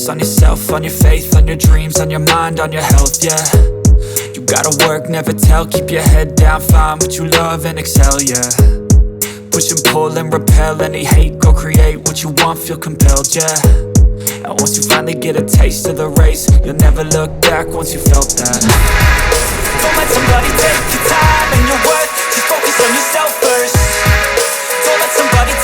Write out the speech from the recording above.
focus on yourself, on your faith, on your dreams, on your mind, on your health, yeah. You gotta work, never tell, keep your head down, find what you love and excel, yeah. Push and pull and repel any hate, go create what you want, feel compelled, yeah. And once you finally get a taste of the race, you'll never look back once you felt that. Don't let somebody take your time and your worth, just focus on yourself first. Don't let somebody